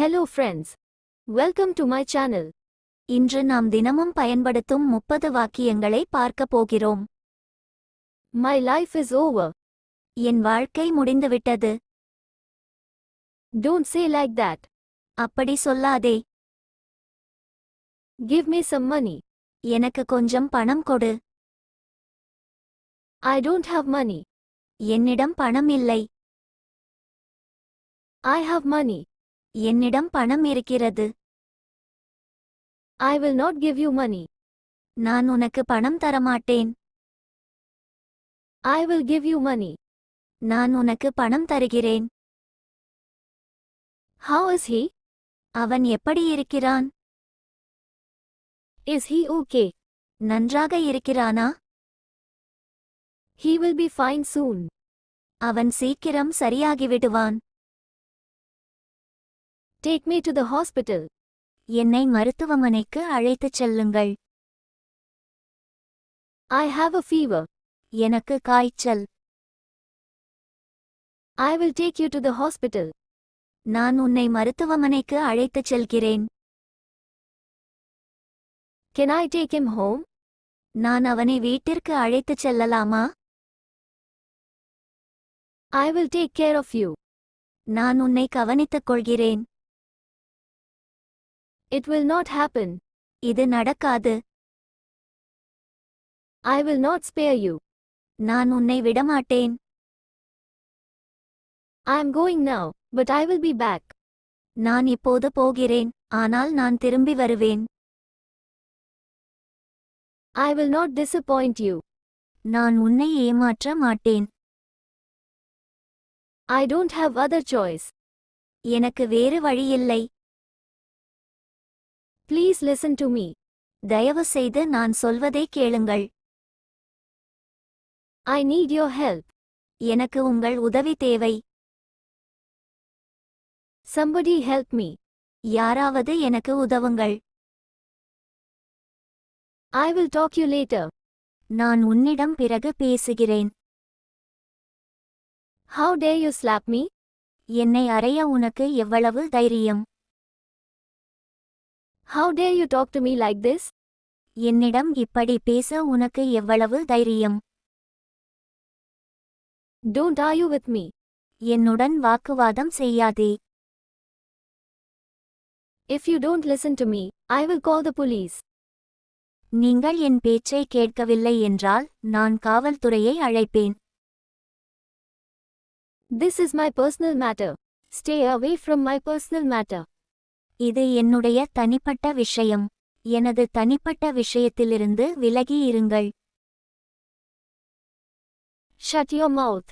Hello friends. Welcome to my channel. இன்று நாம் தினமும் பயன்படுத்தும் 30 வாக்கியங்களை பார்க்க போகிறோம். My life is over. என் வாழ்க்கை முடிந்துவிட்டது. Don't say like that. அப்படி சொல்லாதே. Give me some money. எனக்கு கொஞ்சம் பணம் கொடு. I don't have money. என்னிடம் பணம் இல்லை. I have money. என்னிடம் பணம் இருக்கிறது. I will not give you money. நான் உனக்கு பணம் தரமாட்டேன். I will give you money. நான் உனக்கு பணம் தருகிறேன். How is he? அவன் எப்படி இருக்கிறான்? Is he okay? நன்றாக இருக்கிறானா? He will be fine soon. அவன் சீக்கிரம் சரியாகிவிடுவான். Take me to the hospital. என்னை மருத்துவமனைக்கு அழைத்துச் செல்லுங்கள். I have a fever. எனக்கு காய்ச்சல். I will take you to the hospital. நான் உன்னை மருத்துவமனைக்கு அழைத்துச் செல்கிறேன். Can I take him home? நான் அவனை வீட்டிற்கு அழைத்துச் செல்லலாமா? I will take care of you. நான் உன்னை கவனித்துக் கொள்கிறேன். It will not happen. இது நடக்காது. I will not spare you. நான் உன்னை விடமாட்டேன். I am going now, but I will be back. நான் இப்போது போகிறேன், ஆனால் நான் திரும்பி வருவேன். I will not disappoint you. நான் உன்னை ஏமாற்ற மாட்டேன். I don't have other choice. எனக்கு வேறு வழியில்லை. Please listen to me. தயவு செய்து நான் சொல்வதை கேளுங்கள். I need your help. எனக்கு உங்கள் உதவி தேவை. Somebody help me. யாராவது எனக்கு உதவுங்கள். I will talk you later. நான் உன்னிடம் பிறகு பேசுகிறேன். How dare you slap me? என்னை அறைய உனக்கு எவ்வளவு தைரியம்? How dare you talk to me like this? என்னிடம் இப்படி பேச உனக்கு எவ்வளவு தைரியம்? Don't argue with me. என்னுடன் வாக்குவாதம் செய்யாதே. If you don't listen to me, I will call the police. நீங்கள் என் பேச்சை கேட்கவில்லை என்றால் நான் காவல்துறையை அழைப்பேன். This is my personal matter. Stay away from my personal matter. இது என்னுடைய தனிப்பட்ட விஷயம். எனது தனிப்பட்ட விஷயத்திலிருந்து விலகி இருங்கள். Shut your mouth.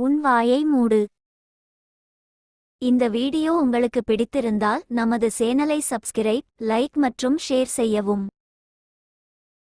உன் வாயை மூடு. இந்த வீடியோ உங்களுக்கு பிடித்திருந்தால் நமது சேனலை சப்ஸ்கிரைப், லைக் மற்றும் ஷேர் செய்யவும்.